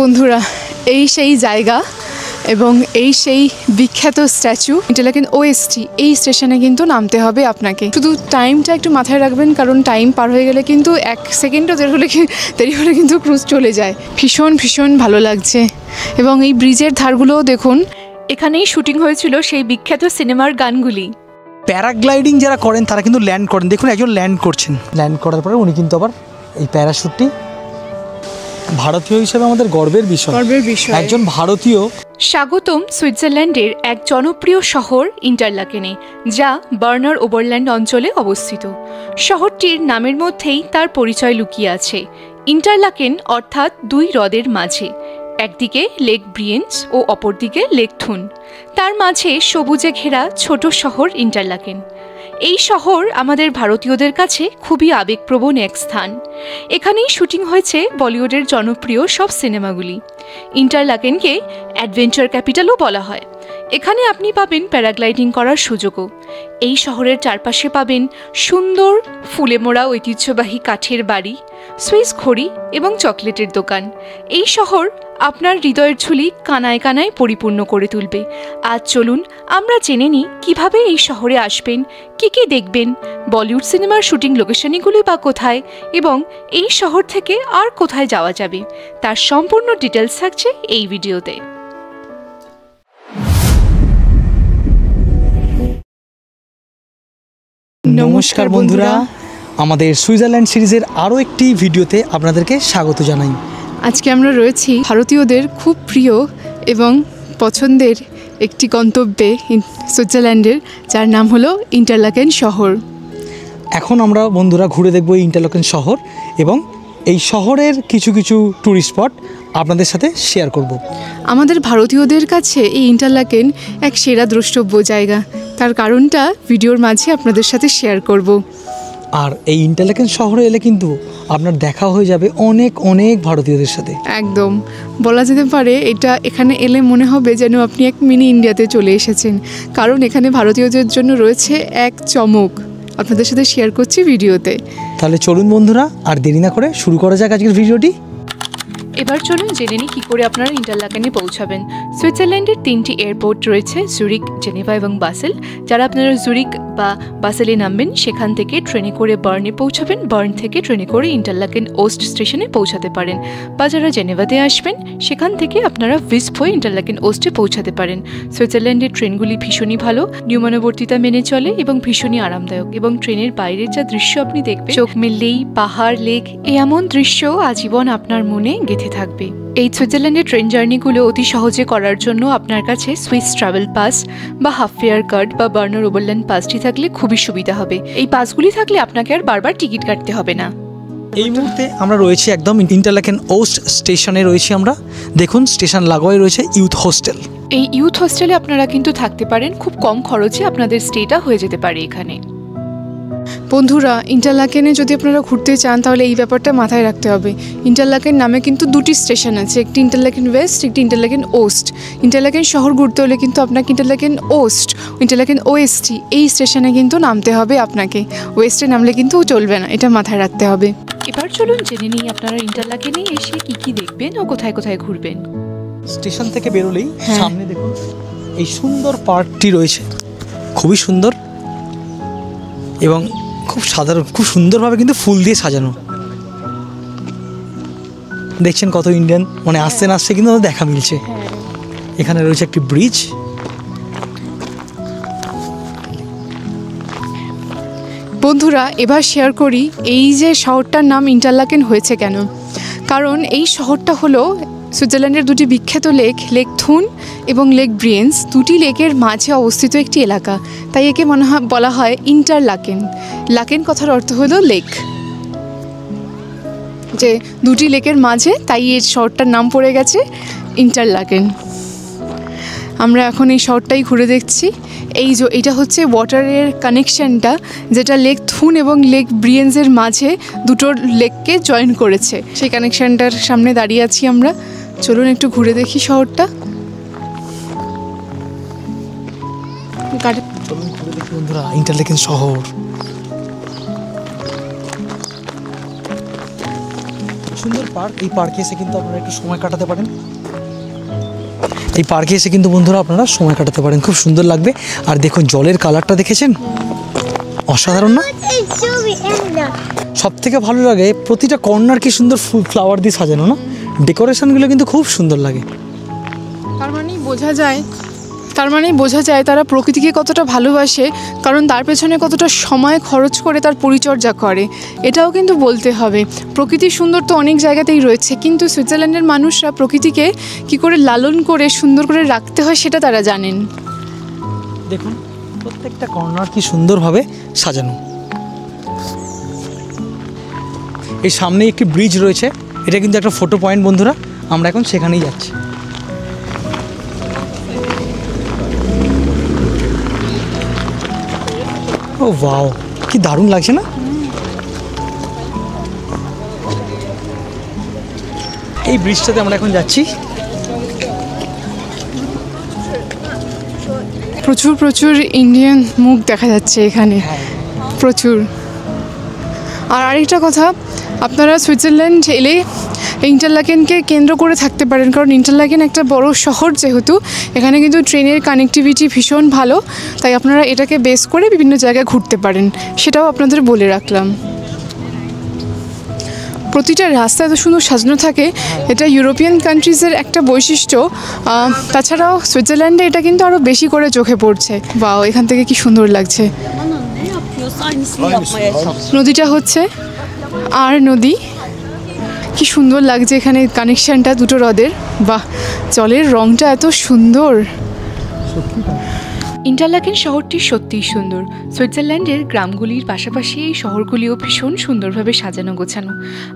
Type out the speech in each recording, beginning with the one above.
বন্ধুরা এই সেই জায়গা এবং এই সেই বিখ্যাত স্ট্যাচু ইন্টারলাকেন ওএসটি এই স্টেশনে কিন্তু নামতে হবে আপনাকে। শুধু টাইমটা একটু মাথায় রাখবেন, কারণ টাইম পার হয়ে গেলে কিন্তু 1 সেকেন্ডও দেরি হলে কিন্তু ক্রুজ চলে যায়। ভীষণ ভীষণ ভালো লাগছে এবং এই ব্রিজের ধারগুলোও দেখুন, এখানেই শুটিং হয়েছিল সেই বিখ্যাত সিনেমার গানগুলি। প্যারাগ্লাইডিং যারা করেন তারা কিন্তু ল্যান্ড করেন, দেখুন একজন ল্যান্ড করছেন, ল্যান্ড করার পরে উনি কিন্তু আবার এই প্যারাশুটটি ভারতীয় হিসেবে আমাদের গর্বের বিষয়। একজন ভারতীয়। স্বাগতম সুইজারল্যান্ডের এক জনপ্রিয় শহর ইন্টারলাকেনে, যা বার্নার ওবারল্যান্ড অঞ্চলে অবস্থিত। শহরটির নামের মধ্যেই তার পরিচয় লুকিয়ে আছে। ইন্টারলাকেন অর্থাৎ 2 হ্রদের মাঝে, একদিকে লেক ব্রিয়েন্স ও অপরদিকে লেক থুন, তার মাঝে সবুজে ঘেরা ছোট শহর ইন্টারলাকেন। এই শহর আমাদের ভারতীয়দের কাছে খুবই আবেগপ্রবণ এক স্থান। এখানেই শুটিং হয়েছে বলিউডের জনপ্রিয় সব সিনেমাগুলি। ইন্টারলাকেনকে অ্যাডভেঞ্চার ক্যাপিটালও বলা হয়। এখানে আপনি পাবেন প্যারাগ্লাইডিং করার সুযোগও। এই শহরের চারপাশে পাবেন সুন্দর ফুলে মোড়া ঐতিহ্যবাহী কাঠের বাড়ি, সুইস ঘড়ি এবং চকলেটের দোকান। এই শহর আপনার হৃদয়ের ঝুলি কানায় কানায় পরিপূর্ণ করে তুলবে। আজ চলুন আমরা জেনে নিই কীভাবে এই শহরে আসবেন, কী কী দেখবেন, বলিউড সিনেমার শুটিং লোকেশনগুলি বা কোথায়, এবং এই শহর থেকে আর কোথায় যাওয়া যাবে তার সম্পূর্ণ ডিটেলস থাকছে এই ভিডিওতে। নমস্কার বন্ধুরা, আমাদের সুইজারল্যান্ড সিরিজের আরও একটি ভিডিওতে আপনাদেরকে স্বাগত জানাই। আজকে আমরা রয়েছি ভারতীয়দের খুব প্রিয় এবং পছন্দের একটি গন্তব্যে সুইজারল্যান্ডের, যার নাম হলো ইন্টারলাকেন শহর। এখন আমরা বন্ধুরা ঘুরে দেখব এই ইন্টারলাকেন শহর এবং এই শহরের কিছু কিছু ট্যুরিস্ট স্পট আপনাদের সাথে শেয়ার করব। আমাদের ভারতীয়দের কাছে এই ইন্টারলাকেন এক সেরা দ্রষ্টব্য জায়গা, তার কারণটা ভিডিওর মাঝে আপনাদের সাথে শেয়ার করব। আর এই ইন্টারলাকেন শহরে এলে কিন্তু আপনার দেখা হয়ে যাবে অনেক অনেক ভারতীয়দের সাথে। একদম বলা যেতে পারে এখানে এলে মনে হবে যেন আপনি এক মিনি ইন্ডিয়াতে চলে এসেছেন, কারণ এখানে ভারতীয়দের জন্য রয়েছে এক চমক, আপনাদের সাথে শেয়ার করছি ভিডিওতে। তাহলে চলুন বন্ধুরা, আর দেরি না করে শুরু করা যাক আজকের ভিডিওটি। এবার চলুন জেনে নিই কী করে আপনারা ইন্টারলাকেনে পৌঁছাবেন। সুইজারল্যান্ডের 3টি এয়ারপোর্ট রয়েছে, জুরিক, জেনেভা এবং বাসেল। যারা আপনারা জুরিক বা বাসেলে নামবেন, সেখান থেকে ট্রেনে করে বার্নে পৌঁছাবেন, বার্ন থেকে ট্রেনে করে ইন্টারলাকেন ওস্ট স্টেশনে পৌঁছাতে পারেন, বা যারা জেনেভাতে আসবেন সেখান থেকে আপনারা ভিসপ হয়ে ইন্টারলাকেন ওস্টে পৌঁছাতে পারেন। সুইজারল্যান্ডের ট্রেনগুলি ভীষণই ভালো, নিয়মানুবর্তিতা মেনে চলে এবং ভীষণই আরামদায়ক, এবং ট্রেনের বাইরের যা দৃশ্য আপনি দেখবেন, চোখ মেললেই পাহাড়, লেক, এমন দৃশ্য আজীবন আপনার মনে গেঁথে থাকবে। এই সুইজারল্যান্ডের ট্রেন জার্নিগুলো অতি সহজে করার জন্য আপনার কাছে সুইস ট্রাভেল পাস বা হাফ ফেয়ার কার্ড বা বার্নার ওবারল্যান্ড পাসটি থাকলে খুবই সুবিধা হবে। এই পাসগুলি থাকলে আপনাকে আর বারবার টিকিট কাটতে হবে না। এই মুহূর্তে আমরা রয়েছি একদম ইন্টারলাকেন ওস্ট স্টেশনে রয়েছি আমরা। দেখুন স্টেশন লাগোয়াই রয়েছে ইউথ হোস্টেল। এই ইউথ হোস্টেলে আপনারা কিন্তু থাকতে পারেন, খুব কম খরচে আপনাদের স্টেটা হয়ে যেতে পারে এখানে। বন্ধুরা, ইন্টারলাকেনে যদি আপনারা ঘুরতে চান তাহলে এই ব্যাপারটা মাথায় রাখতে হবে। ইন্টারলাকেন নামে কিন্তু 2টি স্টেশন আছে, একটি ইন্টারলাকেন ওয়েস্ট, একটি ইন্টারলাকেন ওস্ট। ইন্টারলাকেন শহর ঘুরতে হলে কিন্তু আপনাকে ইন্টারলাকেন ওএসটি এই স্টেশনে কিন্তু নামতে হবে আপনাকে। ওয়েস্টে নামলে কিন্তু চলবে না, এটা মাথায় রাখতে হবে। এবার চলুন জেনে নিই আপনারা ইন্টারলাকেনে এসে কি কি দেখবেন ও কোথায় কোথায় ঘুরবেন। স্টেশন থেকে বেরোলেই সামনে দেখুন এই সুন্দর পার্কটি রয়েছে, খুবই সুন্দর এবং খুব সাধারণ, খুব সুন্দরভাবে কিন্তু ফুল দিয়ে সাজানো। দেখছেন কত ইন্ডিয়ান মানে আসতে না আসতে কিন্তু দেখা মিলছে। এখানে রয়েছে একটি ব্রিজ। বন্ধুরা, এবার শেয়ার করি এই যে শহরটার নাম ইন্টারলাকেন হয়েছে কেন। কারণ এই শহরটা হলো সুইজারল্যান্ডের 2টি বিখ্যাত লেক থুন এবং লেক ব্রিয়েন্স, 2টি লেকের মাঝে অবস্থিত একটি এলাকা, তাই একে বলা হয় ইন্টারলাকেন। লাকেন কথার অর্থ হলো লেক, যে 2টি লেকের মাঝে, তাই এই শহরটার নাম পড়ে গেছে ইন্টারলাকেন। আমরা এখন এই শহরটাই ঘুরে দেখছি। এটা হচ্ছে ওয়াটারের কানেকশানটা, যেটা লেক থুন এবং লেক ব্রিয়েন্সের মাঝে দুটো লেককে জয়েন করেছে। সেই কানেকশানটার সামনে দাঁড়িয়ে আছি আমরা। চলুন একটু ঘুরে দেখি শহরটা। চলুন ঘুরে দেখি বন্ধুরা ইন্টারলাকেন শহর। সুন্দর পার্ক। এই পার্কে এসে কিন্তু আপনারা একটু সময় কাটাতে পারেন। এই পার্কে এসে কিন্তু বন্ধুরা আপনারা সময় কাটাতে পারেন, খুব সুন্দর লাগবে। আর দেখুন জলের কালারটা দেখেছেন, অসাধারণ না? সব থেকে ভালো লাগে প্রতিটা কর্নার কি সুন্দর ফুল ফ্লাওয়ার দিয়ে সাজানো না, ডেকোরেশনগুলো কিন্তু খুব সুন্দর লাগে। তার মানেই বোঝা যায় তারা প্রকৃতিকে কতটা ভালোবাসে, কারণ তার পেছনে কতটা সময় খরচ করে তার পরিচর্যা করে। এটাও কিন্তু বলতে হবে। প্রকৃতির সুন্দর তো অনেক জায়গাতেই রয়েছে, কিন্তু সুইজারল্যান্ডের মানুষরা প্রকৃতিকে কি করে লালন করে সুন্দর করে রাখতে হয় সেটা তারা জানেন। দেখুন প্রত্যেকটা কর্নার কি সুন্দরভাবে সাজানো। এই সামনে একটি ব্রিজ রয়েছে, এটা কিন্তু একটা ফটো পয়েন্ট বন্ধুরা, আমরা এখন সেখানেই যাচ্ছি। ও ওয়াও, কি দারুণ লাগছে না? এই ব্রিজটাতে আমরা এখন যাচ্ছি। প্রচুর ইন্ডিয়ান মুখ দেখা যাচ্ছে এখানে, প্রচুর। আর আরেকটা কথা, আপনারা সুইজারল্যান্ড এলে ইন্টারলাকেনকে কেন্দ্র করে থাকতে পারেন, কারণ ইন্টারলাকেন একটা বড় শহর যেহেতু, এখানে কিন্তু ট্রেনের কানেক্টিভিটি ভীষণ ভালো, তাই আপনারা এটাকে বেস করে বিভিন্ন জায়গায় ঘুরতে পারেন, সেটাও আপনাদের বলে রাখলাম। প্রতিটা রাস্তা এত সুন্দর সাজানো থাকে, এটা ইউরোপিয়ান কান্ট্রিজের একটা বৈশিষ্ট্য। তাছাড়াও সুইজারল্যান্ডে এটা কিন্তু আরও বেশি করে চোখে পড়ছে। বাও, এখান থেকে কি সুন্দর লাগছে। নদীটা হচ্ছে আর নদী, কি সুন্দর লাগছে এখানে কানেকশানটা দুটো হ্রদের। বাহ, জলের রঙটা এত সুন্দর। ইন্টারলাকেন শহরটি সত্যিই সুন্দর। সুইজারল্যান্ডের গ্রামগুলির পাশাপাশি এই শহরগুলিও ভীষণ সুন্দরভাবে সাজানো গোছানো।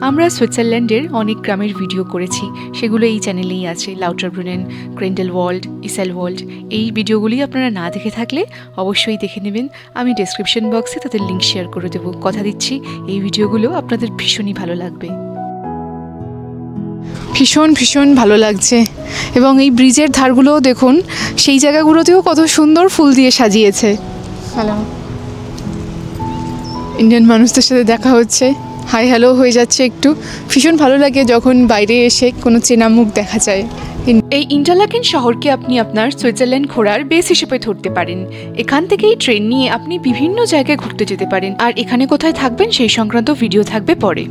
আমরা সুইজারল্যান্ডের অনেক গ্রামের ভিডিও করেছি, সেগুলো এই চ্যানেলেই আছে। লাউটারব্রুনেন, গ্রেন্ডেলওয়াল্ড, ইসেলওয়াল্ড, এই ভিডিওগুলি আপনারা না দেখে থাকলে অবশ্যই দেখে নেবেন। আমি ডেসক্রিপশন বক্সে তাদের লিঙ্ক শেয়ার করে দেবো। কথা দিচ্ছি এই ভিডিওগুলো আপনাদের ভীষণই ভালো লাগবে। ভীষণ ভালো লাগছে। এবং এই ব্রিজের ধারগুলোও দেখুন, সেই জায়গাগুলোতেও কত সুন্দর ফুল দিয়ে সাজিয়েছে। হ্যালো, ইন্ডিয়ান মানুষদের সাথে দেখা হচ্ছে, হাই হ্যালো হয়ে যাচ্ছে একটু। ভীষণ ভালো লাগে যখন বাইরে এসে কোনো চেনা মুখ দেখা যায়। এই ইন্টারলাকেন শহরকে আপনি আপনার সুইজারল্যান্ড ঘোরার বেস হিসেবে ধরতে পারেন। এখান থেকেই ট্রেন নিয়ে আপনি বিভিন্ন জায়গায় ঘুরতে যেতে পারেন। আর এখানে কোথায় থাকবেন সেই সংক্রান্ত ভিডিও থাকবে পরে।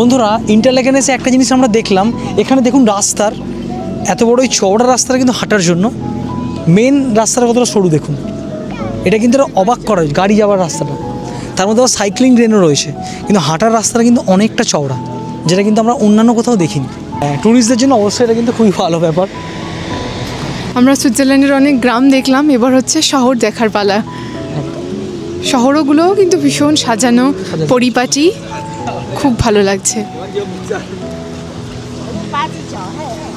বন্ধুরা ইন্টারলাকেনে এসে একটা জিনিস আমরা দেখলাম, এখানে দেখুন রাস্তার এত বড় এই চওড়া রাস্তাটা কিন্তু হাঁটার জন্য, মেন রাস্তাটা কতটা সরু দেখুন। এটা কিন্তু অবাক করা গাড়ি যাওয়ার রাস্তাটা, তার মধ্যে আবার সাইক্লিং লেনও রয়েছে, কিন্তু হাঁটার রাস্তাটা কিন্তু অনেকটা চওড়া, যেটা কিন্তু আমরা অন্যান্য কোথাও দেখিনি। ট্যুরিস্টদের জন্য অবশ্যই এটা কিন্তু খুবই ভালো ব্যাপার। আমরা সুইজারল্যান্ডের অনেক গ্রাম দেখলাম, এবার হচ্ছে শহর দেখার পালা। শহরগুলোও কিন্তু ভীষণ সাজানো, পরিপাটি, খুব ভালো লাগছে।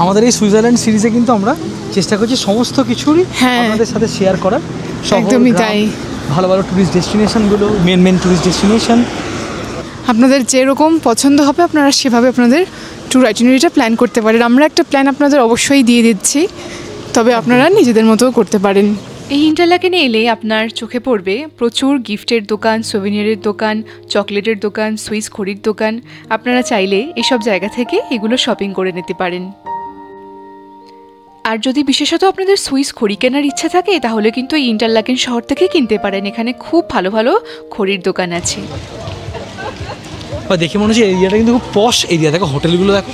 আমাদের এই সুইজারল্যান্ড সিরিজে কিন্তু আমরা চেষ্টা করছি সমস্ত কিছুরই আপনাদের সাথে শেয়ার করার। একদমই তাই। ভালো ভালো ট্যুরিস্ট ডেস্টিনেশনগুলো, মেন ট্যুরিস্ট ডেস্টিনেশন আপনাদের যেরকম পছন্দ হবে আপনারা সেভাবে আপনাদের ট্যুর আইটিনারিটা প্ল্যান করতে পারেন। আমরা একটা প্ল্যান আপনাদের অবশ্যই দিয়ে দিচ্ছি, তবে আপনারা নিজেদের মতো করতে পারেন। এই ইন্টারলাকেনে এলে আপনার চোখে পড়বে প্রচুর গিফটের দোকান, সোভেনিয়ারের দোকান, চকলেটের দোকান, সুইস ঘড়ির দোকান। আপনারা চাইলে এসব জায়গা থেকে এগুলো শপিং করে নিতে পারেন। আর যদি বিশেষত আপনাদের সুইস ঘড়ি কেনার ইচ্ছা থাকে তাহলে কিন্তু এই ইন্টারলাকেন শহর থেকে কিনতে পারেন। এখানে খুব ভালো ভালো ঘড়ির দোকান আছে। দেখে মনে হচ্ছে এরিয়াটা কিন্তু খুব পশ এরিয়া। দেখো হোটেলগুলো, দেখো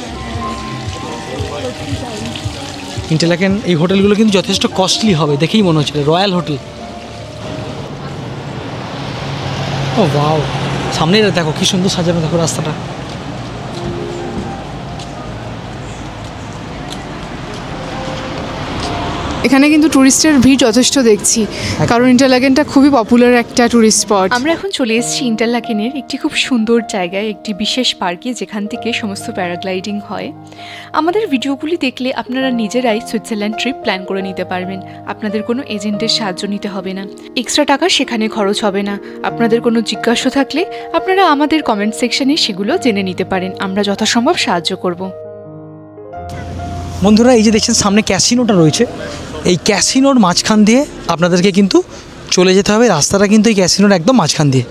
ইন্টারলাকেন এই হোটেলগুলো কিন্তু যথেষ্ট কস্টলি হবে, দেখেই মনে হচ্ছে রয়্যাল হোটেল। ও ওয়াও, সামনে দেখো কি সুন্দর সাজানো, দেখো রাস্তাটা। এখানে কিন্তু টুরিস্টের ভিড় যথেষ্ট দেখছি, কারণ ইন্টারলাকেনটা খুবই পপুলার একটা টুরিস্ট স্পট। আমরা এখন চলে এসেছি ইন্টারলাকেনের একটি খুব সুন্দর জায়গায়, একটি বিশেষ পার্কে, যেখান থেকে সমস্ত প্যারাগ্লাইডিং হয়। আমাদের ভিডিওগুলি দেখলে আপনারা নিজেরাই সুইজারল্যান্ড ট্রিপ প্ল্যান করে নিতে পারবেন। আপনাদের কোনো এজেন্টের সাহায্য নিতে হবে না, এক্সট্রা টাকা সেখানে খরচ হবে না। আপনাদের কোনো জিজ্ঞাসা থাকলে আপনারা আমাদের কমেন্ট সেকশনে সেগুলো জেনে নিতে পারেন, আমরা যথাসম্ভব সাহায্য করব। বন্ধুরা এই যে দেখছেন সামনে ক্যাসিনোটা রয়েছে, এই ক্যাসিনোর মাঝখান দিয়ে আপনাদেরকে কিন্তু চলে যেতে হবে। রাস্তাটা কিন্তু এই ক্যাসিনোর একদম মাঝখান দিয়ে।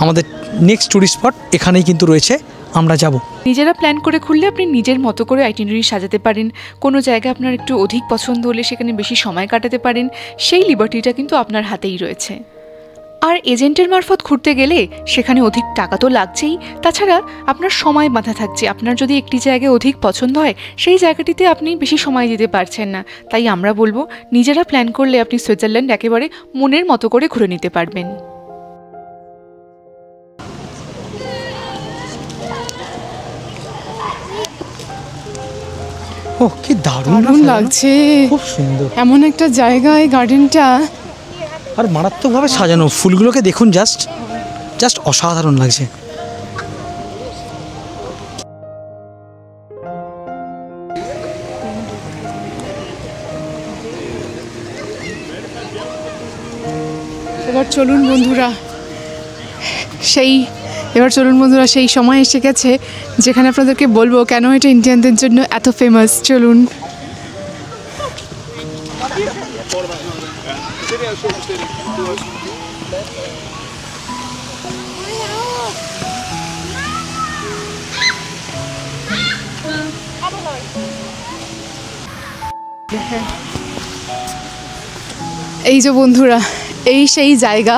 আমাদের নেক্সট ট্যুরিস্ট স্পট এখানেই কিন্তু রয়েছে, আমরা যাব। নিজেরা প্ল্যান করে খুললে আপনি নিজের মতো করে আইটিনারি সাজাতে পারেন। কোনো জায়গা আপনার একটু অধিক পছন্দ হলে সেখানে বেশি সময় কাটাতে পারেন, সেই লিবার্টিটা কিন্তু আপনার হাতেই রয়েছে। আর এজেন্টের মারফত ঘুরতে গেলে সেখানে অধিক টাকা তো লাগছেই, তাছাড়া আপনার সময় বাঁধা থাকছে। আপনার যদি একটি জায়গায় অধিক পছন্দ হয় সেই জায়গাটিতে আপনি বেশি সময় দিতে পারছেন না। তাই আমরা বলবো নিজেরা প্ল্যান করলে আপনি সুইজারল্যান্ড একেবারে মনের মতো করে ঘুরে নিতে পারবেন। ওহ, কি দারুণ লাগছে, খুব সুন্দর এমন একটা জায়গায় গার্ডেনটা, আর মারাত্মকভাবে সাজানো। ফুলগুলোকে দেখুন, জাস্ট অসাধারণ লাগছে। এবার চলুন বন্ধুরা, সেই সময় এসে গেছে যেখানে আপনাদেরকে বলবো কেন এটা ইন্ডিয়ানদের জন্য এত ফেমাস। চলুন। এই যে বন্ধুরা, এই সেই জায়গা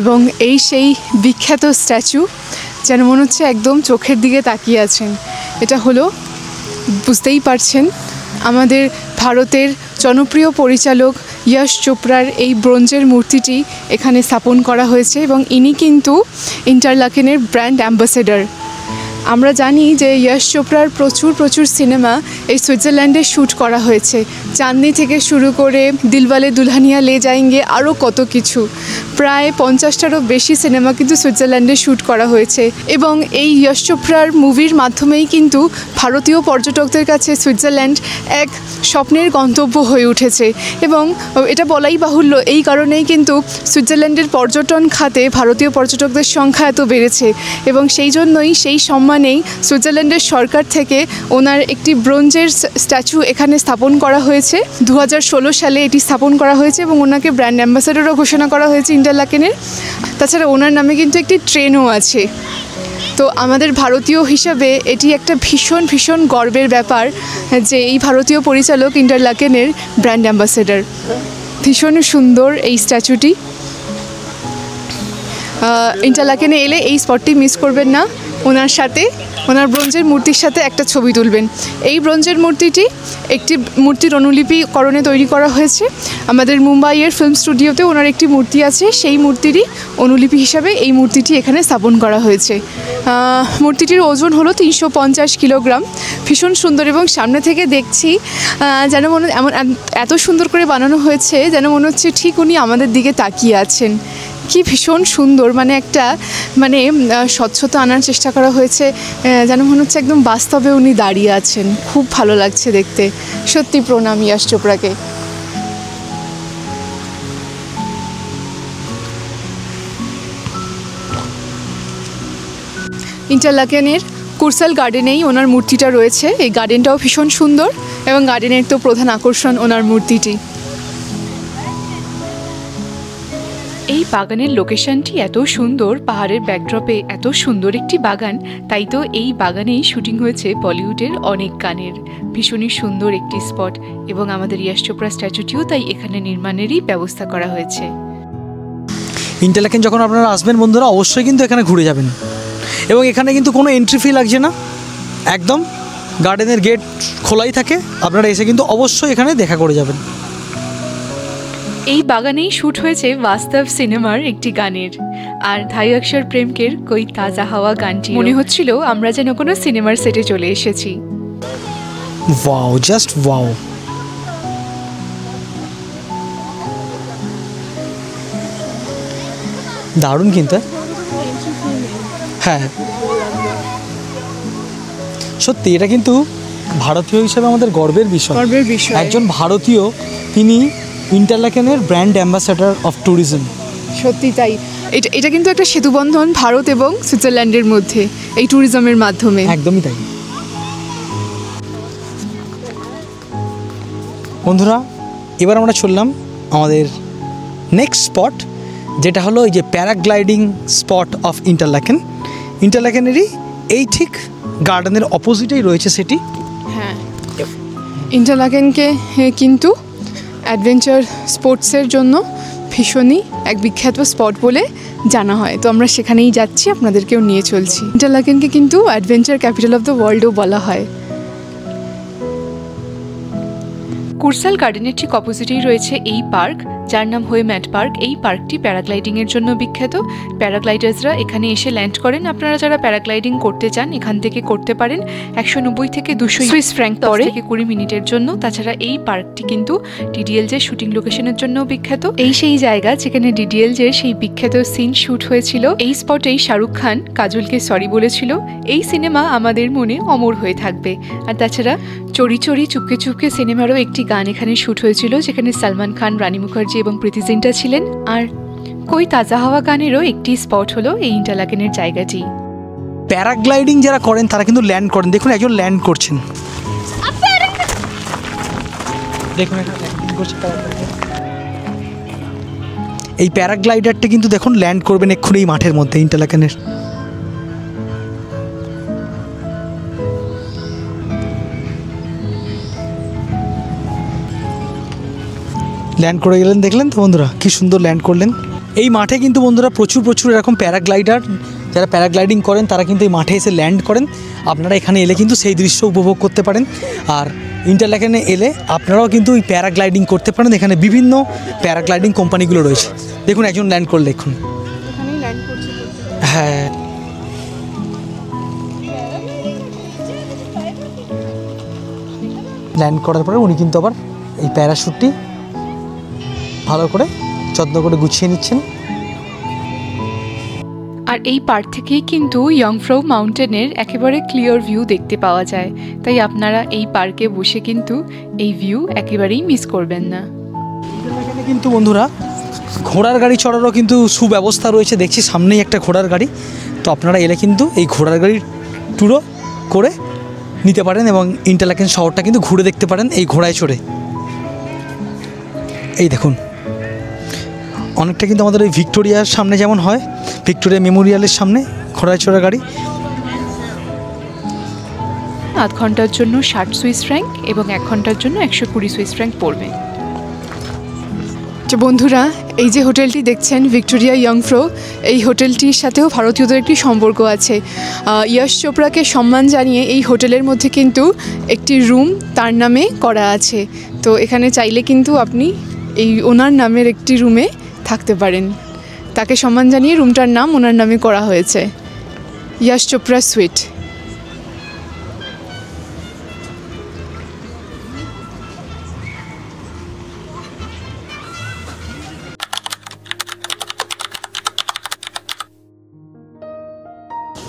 এবং এই সেই বিখ্যাত স্ট্যাচু, যেন মনে হচ্ছে একদম চোখের দিকে তাকিয়ে আছেন। এটা হলো, বুঝতেই পারছেন, আমাদের ভারতের জনপ্রিয় পরিচালক যশ চোপড়ার এই ব্রোঞ্জের মূর্তিটি এখানে স্থাপন করা হয়েছে এবং ইনি কিন্তু ইন্টারলাকেনের ব্র্যান্ড অ্যাম্বাসেডর। আমরা জানি যে যশ চোপড়ার প্রচুর সিনেমা এই সুইজারল্যান্ডে শ্যুট করা হয়েছে, চাঁদনি থেকে শুরু করে দিলওয়ালে দুলহানিয়া লে যায়েঙ্গে, আরও কত কিছু, প্রায় 50টারও বেশি সিনেমা কিন্তু সুইজারল্যান্ডে শ্যুট করা হয়েছে। এবং এই যশ চোপড়ার মুভির মাধ্যমেই কিন্তু ভারতীয় পর্যটকদের কাছে সুইজারল্যান্ড এক স্বপ্নের গন্তব্য হয়ে উঠেছে। এবং এটা বলাই বাহুল্য, এই কারণেই কিন্তু সুইজারল্যান্ডের পর্যটন খাতে ভারতীয় পর্যটকদের সংখ্যা এত বেড়েছে এবং সেই জন্যই সেই সম্মানেই সুইজারল্যান্ডের সরকার থেকে ওনার একটি ব্রোঞ্জের স্ট্যাচু এখানে স্থাপন করা হয়েছে। 2016 সালে এটি স্থাপন করা হয়েছে এবং ওনাকে ব্র্যান্ড অ্যাম্বাসেডরও ঘোষণা করা হয়েছে ইন্টারলাকেনের। তাছাড়া ওনার নামে কিন্তু একটি ট্রেনও আছে। তো আমাদের ভারতীয় হিসাবে এটি একটা ভীষণ গর্বের ব্যাপার যে এই ভারতীয় পরিচালক ইন্টারলাকেনের ব্র্যান্ড অ্যাম্বাসেডর। ভীষণ সুন্দর এই স্ট্যাচুটি। ইন্টারলাকেনে এলে এই স্পটটি মিস করবেন না। ওনার ব্রোঞ্জের মূর্তির সাথে একটা ছবি তুলবেন। এই ব্রোঞ্জের মূর্তিটি একটি মূর্তির অনুলিপিকরণে তৈরি করা হয়েছে। আমাদের মুম্বাইয়ের ফিল্ম স্টুডিওতে ওনার একটি মূর্তি আছে, সেই মূর্তিরই অনুলিপি হিসাবে এই মূর্তিটি এখানে স্থাপন করা হয়েছে। মূর্তিটির ওজন হলো 350 কিলোগ্রাম। ভীষণ সুন্দর এবং সামনে থেকে দেখছি যেন এত সুন্দর করে বানানো হয়েছে যেন মনে হচ্ছে ঠিক উনি আমাদের দিকে তাকিয়ে আছেন। কি ভীষণ সুন্দর, একটা স্বচ্ছতা আনার চেষ্টা করা হয়েছে, যেন মনে হচ্ছে একদম বাস্তবে উনি দাঁড়িয়ে আছেন। খুব ভালো লাগছে দেখতে। সত্যি প্রণাম যশ চোপড়াকে। ইন্টারলাকেনের কুরসাল গার্ডেনেই ওনার মূর্তিটা রয়েছে। এই গার্ডেনটাও ভীষণ সুন্দর এবং গার্ডেনের তো প্রধান আকর্ষণ ওনার মূর্তিটি। এই বাগানের লোকেশনটি এত সুন্দর, পাহাড়ের ব্যাকড্রপে এত সুন্দর একটি বাগান, তাই তো এই বাগানেই শুটিং হয়েছে বলিউডের অনেক গানের। ভীষণই সুন্দর একটি স্পট এবং আমাদের যশ চোপড়া স্ট্যাচুটিও তাই এখানে নির্মাণেরই ব্যবস্থা করা হয়েছে। ইন্টারলাকেন যখন আপনারা আসবেন বন্ধুরা, অবশ্যই কিন্তু এখানে ঘুরে যাবেন এবং এখানে কিন্তু কোনো এন্ট্রি ফি লাগছে না, একদম গার্ডেনের গেট খোলাই থাকে। আপনারা এসে কিন্তু অবশ্যই এখানে দেখা করে যাবেন। এই বাগানেই শ্যুট হয়েছে বাস্তব সিনেমার একটি গানের, আর ধাই অক্ষর প্রেমকের কই তাজা হাওয়া গানটি মনে হচ্ছিল আমরা যেন কোনো সিনেমার সেটে চলে এসেছি। Wow, just wow. দারুণ কিন্তু। হ্যাঁ, সত্যি এটা কিন্তু ভারতীয় হিসেবে আমাদের গর্বের বিষয়। একজন ভারতীয়, তিনি ইন্টারলাকেনের ব্র্যান্ড অ্যাম্বাসেডর অফ ট্যুরিজম। সত্যি তাই। এটা কিন্তু একটা সেতুবন্ধন ভারত এবং সুইজারল্যান্ডের মধ্যে এই ট্যুরিজমের মাধ্যমে। একদমই তাই। বন্ধুরা, এবার আমরা চললাম আমাদের নেক্সট স্পট, যেটা হলো এই যে প্যারাগ্লাইডিং স্পট অফ ইন্টারলাকেন। ইন্টারলাকেনেরই এই ঠিক গার্ডেনের অপোজিটেই রয়েছে সেটি। হ্যাঁ, ইন্টারলাকেনকে কিন্তু অ্যাডভেঞ্চার স্পোর্টসের জন্য ভীষণই এক বিখ্যাত স্পট বলে জানা হয়। তো আমরা সেখানেই যাচ্ছি, আপনাদেরকেও নিয়ে চলছি। ইন্টারলাকেনকে কিন্তু অ্যাডভেঞ্চার ক্যাপিটাল অফ দ্য ওয়ার্ল্ডও বলা হয়। কুরসাল গার্ডেনের ঠিক অপোজিটেই রয়েছে এই পার্ক, যার নাম হোয়েম্যাট পার্ক। এই পার্কটি প্যারাগ্লাইডিংয়ের জন্য বিখ্যাত। প্যারাগ্লাইডার্সরা এখানে এসে ল্যান্ড করেন। আপনারা যারা প্যারাগ্লাইডিং করতে চান এখান থেকে করতে পারেন। 190 থেকে 200 সুইস ফ্র্যাঙ্ক পরে থেকে 20 মিনিটের জন্য। তাছাড়া এই পার্কটি কিন্তু ডিডিএলজের শুটিং লোকেশনের জন্য বিখ্যাত। এই সেই জায়গা যেখানে ডিডিএলজের সেই বিখ্যাত সিন শ্যুট হয়েছিল। এই স্পটেই শাহরুখ খান কাজলকে সরি বলেছিল। এই সিনেমা আমাদের মনে অমর হয়ে থাকবে। আর তাছাড়া চড়ি চড়ি চুপকে চুপকে সিনেমারও একটি গান এখানে শ্যুট হয়েছিল, যেখানে সালমান খান, রানী মুখার্জি এবং প্রীতি জিন্টা ছিলেন। আর কই তাজা হাওয়া গানেরও একটি স্পট হলো এই ইন্টারলাকেনের জায়গাটি। প্যারাগ্লাইডিং যারা করেন তারা কিন্তু ল্যান্ড করেন। দেখুন একজন ল্যান্ড করছেন, দেখুন এই প্যারাগ্লাইডারটা কিন্তু দেখুন ল্যান্ড করবেন এক্ষুনি এই মাঠের মধ্যে ইন্টারলাকেনের। ল্যান্ড করে গেলেন, দেখলেন তো বন্ধুরা কি সুন্দর ল্যান্ড করলেন। এই মাঠে কিন্তু বন্ধুরা প্রচুর এরকম প্যারাগ্লাইডার যারা প্যারাগ্লাইডিং করেন তারা কিন্তু এই মাঠে এসে ল্যান্ড করেন। আপনারা এখানে এলে কিন্তু সেই দৃশ্য উপভোগ করতে পারেন। আর ইন্টারলাকেনে এলে আপনারাও কিন্তু এই প্যারাগ্লাইডিং করতে পারেন। এখানে বিভিন্ন প্যারাগ্লাইডিং কোম্পানিগুলো রয়েছে। দেখুন একজন ল্যান্ড করলে এখন, হ্যাঁ ল্যান্ড করার পরে উনি কিন্তু আবার এই প্যারাশুটটি ভালো করে যত্ন করে গুছিয়ে নিচ্ছেন। আর এই পার্ক থেকেই কিন্তু ইয়ংফ্রাউ মাউন্টেনের একেবারে ক্লিয়ার ভিউ দেখতে পাওয়া যায়। তাই আপনারা এই পার্কে বসে কিন্তু এই ভিউ একেবারেই মিস করবেন না। এখানে কিন্তু বন্ধুরা ঘোড়ার গাড়ি চড়ারও কিন্তু সুব্যবস্থা রয়েছে। দেখছি সামনেই একটা ঘোড়ার গাড়ি। তো আপনারা এলে কিন্তু এই ঘোড়ার গাড়ির ট্যুরও করে নিতে পারেন এবং ইন্টারলাকেন শহরটা কিন্তু ঘুরে দেখতে পারেন এই ঘোড়ায় চড়ে। এই দেখুন অনেকটা কিন্তু আমাদের ওই ভিক্টোরিয়ার সামনে যেমন হয়, ভিক্টোরিয়া মেমোরিয়ালের সামনে ঘোড়ায় চড়া গাড়ি। আধ ঘন্টার জন্য 60 সুইস ফ্র্যাঙ্ক এবং 1 ঘন্টার জন্য 120 সুইস ফ্র্যাঙ্ক পড়বে। তো বন্ধুরা, এই যে হোটেলটি দেখছেন ভিক্টোরিয়া ইয়ংফ্রো, এই হোটেলটির সাথেও ভারতীয়দের একটি সম্পর্ক আছে। ইয়াশ চোপড়াকে সম্মান জানিয়ে এই হোটেলের মধ্যে কিন্তু একটি রুম তার নামে করা আছে। তো এখানে চাইলে কিন্তু আপনি এই ওনার নামের একটি রুমে থাকতে পারেন। তাকে সম্মান জানিয়ে রুমটার নাম ওনার নামে করা হয়েছে, ইয়াশ চোপড়া সুইট।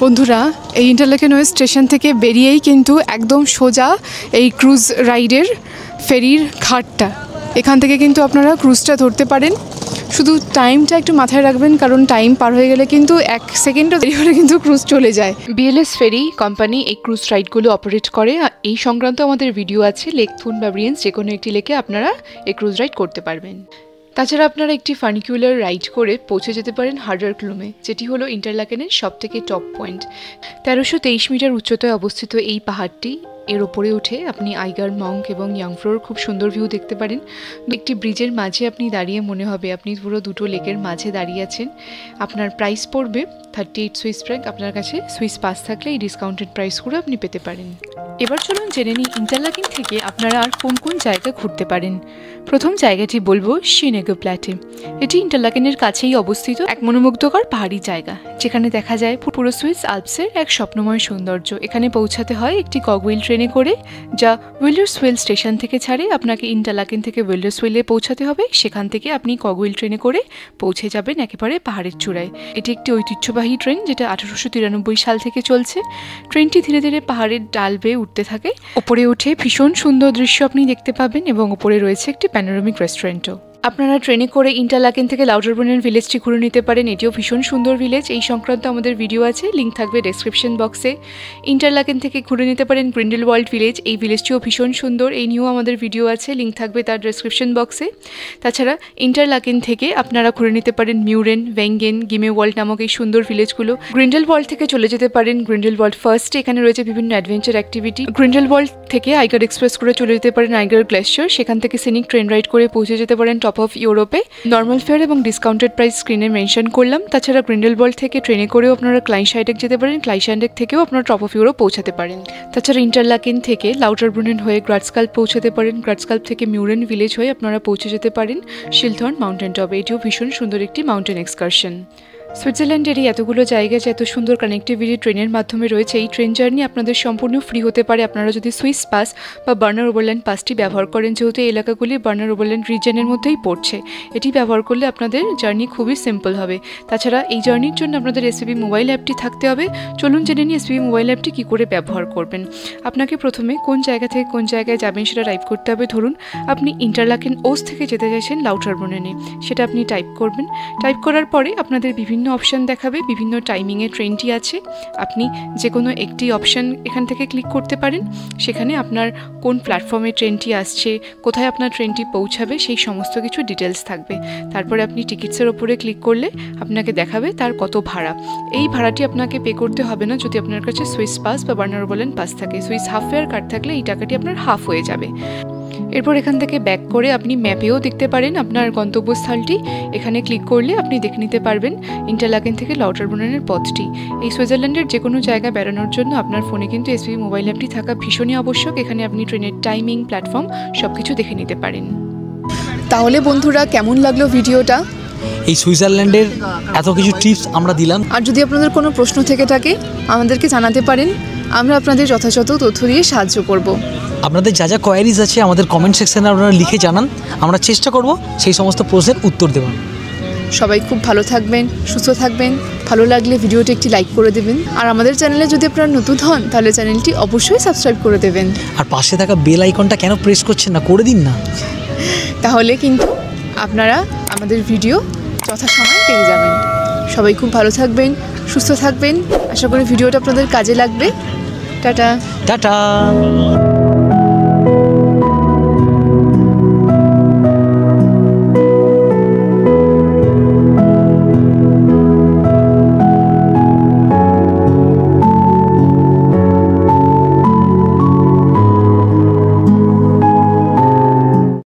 বন্ধুরা, এই ইন্টারলাকেন ওয়ে স্টেশন থেকে বেরিয়েই কিন্তু একদম সোজা এই ক্রুজ রাইডের ফেরির ঘাটটা। এখান থেকে কিন্তু আপনারা ক্রুজটা ধরতে পারেন। শুধু টাইমটা একটু মাথায় রাখবেন, কারণ টাইম পার হয়ে গেলে কিন্তু 1 সেকেন্ডও দেরি হলে কিন্তু ক্রুজ চলে যায়। বিএলএস ফেরি কোম্পানি এই ক্রুজ রাইডগুলো অপারেট করে। এই সংক্রান্ত আমাদের ভিডিও আছে। লেক থুন বা ব্রিয়েন্স যে কোনো একটি লেকে আপনারা এই ক্রুজ রাইড করতে পারবেন। তাছাড়া আপনারা একটি ফানিকুলার রাইড করে পৌঁছে যেতে পারেন হার্ডার ক্লুমে, যেটি হলো ইন্টারলাকেনের সবথেকে টপ পয়েন্ট। 1323 মিটার উচ্চতায় অবস্থিত এই পাহাড়টি, এর ওপরে উঠে আপনি আইগার মঙ্ক এবং ইয়ংফ্রোর খুব সুন্দর ভিউ দেখতে পারেন। একটি ব্রিজের মাঝে আপনি দাঁড়িয়ে মনে হবে আপনি পুরো দুটো লেকের মাঝে দাঁড়িয়ে আছেন। আপনার প্রাইস পড়বে 38 সুইস ফ্র্যাঙ্ক। আপনার কাছে সুইস পাস থাকলে এই ডিসকাউন্টেড প্রাইসগুলো আপনি পেতে পারেন। এবার চলুন জেনে নিই ইন্টারলাকেন থেকে আপনারা আর কোন কোন জায়গা ঘুরতে পারেন। প্রথম জায়গাটি বলবো শিনেগো প্ল্যাটে। এটি ইন্টারলাকেনের কাছেই অবস্থিত এক মনোমুগ্ধকর পাহাড়ি জায়গা, যেখানে দেখা যায় পুরো সুইস আল্পসের এক স্বপ্নময় সৌন্দর্য। এখানে পৌঁছাতে হয় একটি কগউইল ট্রেনে করে, যা উইল্ডার্সওয়েল স্টেশন থেকে ছাড়ে। আপনাকে ইন্টারলাকেন থেকে উইল্ডার্সওয়েলে পৌঁছাতে হবে। সেখান থেকে আপনি কগউইল ট্রেনে করে পৌঁছে যাবেন একেবারে পাহাড়ের চূড়ায়। এটি একটি ঐতিহ্যবাহী ট্রেন, যেটা 1893 সাল থেকে চলছে। ট্রেনটি ধীরে ধীরে পাহাড়ের ডাল বেয়ে উঠতে থাকে। ওপরে উঠে ভীষণ সুন্দর দৃশ্য আপনি দেখতে পাবেন এবং ওপরে রয়েছে একটি প্যানোরামিক রেস্টুরেন্টও। আপনারা ট্রেনে করে ইন্টারলাকেন থেকে লাউটারবর্নের ভিলেজটি ঘুরে নিতে পারেন। এটিও ভীষণ সুন্দর ভিলেজ। এই সংক্রান্ত আমাদের ভিডিও আছে, লিঙ্ক থাকবে ডেসক্রিপশন বক্সে। ইন্টারলাকেন থেকে ঘুরে নিতে পারেন গ্রিন্ডেলওয়াল্ড ভিলেজ। এই ভিলেজটিও ভীষণ সুন্দর, এই নিয়েও আমাদের ভিডিও আছে, লিঙ্ক থাকবে তার ডেসক্রিপশন বক্সে। তাছাড়া ইন্টারলাকেন থেকে আপনারা ঘুরে নিতে পারেন মিউরেন, ভেঙ্গেন, গিমেওয়াল্ড নামক এই সুন্দর ভিলেজগুলো। গ্রিন্ডেলওয়াল্ড থেকে চলে যেতে পারেন গ্রিন্ডেলওয়াল্ড ফার্স্টে, এখানে রয়েছে বিভিন্ন অ্যাডভেঞ্চার অ্যাক্টিভিটি। গ্রিন্ডেলওয়াল্ড থেকে আইগার এক্সপ্রেস করে চলে যেতে পারেন আইগার গ্লেশিয়ার, সেখান থেকে সিনিক ট্রেন রাইড করে পৌঁছে যেতে পারেন টপ অফ ইউরোপে। নর্মাল ফেয়ার এবং ডিসকাউন্টেড প্রাইস স্ক্রিনে মেনশন করলাম। তাছাড়া গ্রিন্ডেলওয়াল্ড থেকে ট্রেনে করেও আপনারা ক্লাইনশাইডেক যেতে পারেন, ক্লাইনশাইডেক থেকেও আপনারা টপ অফ ইউরোপ পৌঁছাতে পারেন। তাছাড়া ইন্টারলাকেন থেকে লাউটারব্রুনেন হয়ে গ্রাটস্কাল্প পৌঁছাতে পারেন, গ্রাটস্কাল্প থেকে মিউরেন ভিলেজ হয়ে আপনারা পৌঁছে যেতে পারেন শিলথর্ন মাউন্টেন টপে। এটিও ভীষণ সুন্দর একটি মাউন্টেন এক্সকারশন। সুইজারল্যান্ডের এই এতগুলো জায়গা যে এত সুন্দর কানেক্টিভিটি ট্রেনের মাধ্যমে রয়েছে, এই ট্রেন জার্নি আপনাদের সম্পূর্ণ ফ্রি হতে পারে আপনারা যদি সুইস পাস বা বার্নার ওভারল্যান্ড পাসটি ব্যবহার করেন। যেহেতু এই এলাকাগুলি বার্নার ওভারল্যান্ড রিজনের মধ্যেই পড়ছে, এটি ব্যবহার করলে আপনাদের জার্নি খুবই সিম্পল হবে। তাছাড়া এই জার্নির জন্য আপনাদের এসবিবি মোবাইল অ্যাপটি থাকতে হবে। চলুন জেনে নিই এসবিবি মোবাইল অ্যাপটি কী করে ব্যবহার করবেন। আপনাকে প্রথমে কোন জায়গা থেকে কোন জায়গায় যাবেন সেটা টাইপ করতে হবে। ধরুন আপনি ইন্টারলাকেন ওস থেকে যেতে চাইছেন লাউটারব্রুনেনে, সেটা আপনি টাইপ করবেন। টাইপ করার পরে আপনাদের বিভিন্ন অপশান দেখাবে, বিভিন্ন টাইমিংয়ে ট্রেনটি আছে। আপনি যে কোনো একটি অপশান এখান থেকে ক্লিক করতে পারেন। সেখানে আপনার কোন প্ল্যাটফর্মে ট্রেনটি আসছে, কোথায় আপনার ট্রেনটি পৌঁছাবে, সেই সমস্ত কিছু ডিটেলস থাকবে। তারপরে আপনি টিকিটসের ওপরে ক্লিক করলে আপনাকে দেখাবে তার কত ভাড়া। এই ভাড়াটি আপনাকে পে করতে হবে না যদি আপনার কাছে সুইস পাস বা বার্নার ওভারল্যান্ড পাস থাকে। সুইস হাফ ফেয়ার কার্ড থাকলে এই টাকাটি আপনার হাফ হয়ে যাবে। এরপর এখান থেকে ব্যাক করে আপনি ম্যাপেও দেখতে পারেন আপনার গন্তব্যস্থলটি। এখানে ক্লিক করলে আপনি দেখে নিতে পারবেন ইন্টারলাকেন থেকে লাউটারব্রুনেনের পথটি। এই সুইজারল্যান্ডের যে কোনো জায়গা বেড়ানোর জন্য আপনার ফোনে কিন্তু এসবিবি মোবাইল অ্যাপটি থাকা ভীষণই আবশ্যক। এখানে আপনি ট্রেনের টাইমিং, প্ল্যাটফর্ম সব কিছু দেখে নিতে পারেন। তাহলে বন্ধুরা, কেমন লাগলো ভিডিওটা? এই সুইজারল্যান্ডের এত কিছু টিপস আমরা দিলাম। আর যদি আপনাদের কোনো প্রশ্ন থেকে থাকে আমাদেরকে জানাতে পারেন, আমরা আপনাদের যথাযথ তথ্য দিয়ে সাহায্য করব। আপনাদের যা যা কোয়ারিজ আছে আমাদের কমেন্ট সেকশনে আপনারা লিখে জানান, আমরা চেষ্টা করব সেই সমস্ত প্রশ্নের উত্তর দেওয়ার। সবাই খুব ভালো থাকবেন, সুস্থ থাকবেন। ভালো লাগলে ভিডিওটি একটি লাইক করে দেবেন। আর আমাদের চ্যানেলে যদি আপনারা নতুন হন তাহলে চ্যানেলটি অবশ্যই সাবস্ক্রাইব করে দেবেন। আর পাশে থাকা বেল আইকনটা কেন প্রেস করছেন না, করে দিন না। তাহলে কিন্তু আপনারা আমাদের ভিডিও যথাসময়ে পেয়ে যাবেন। সবাই খুব ভালো থাকবেন, সুস্থ থাকবেন। আশা করি ভিডিওটা আপনাদের কাজে লাগবে। টাটা। টাটা।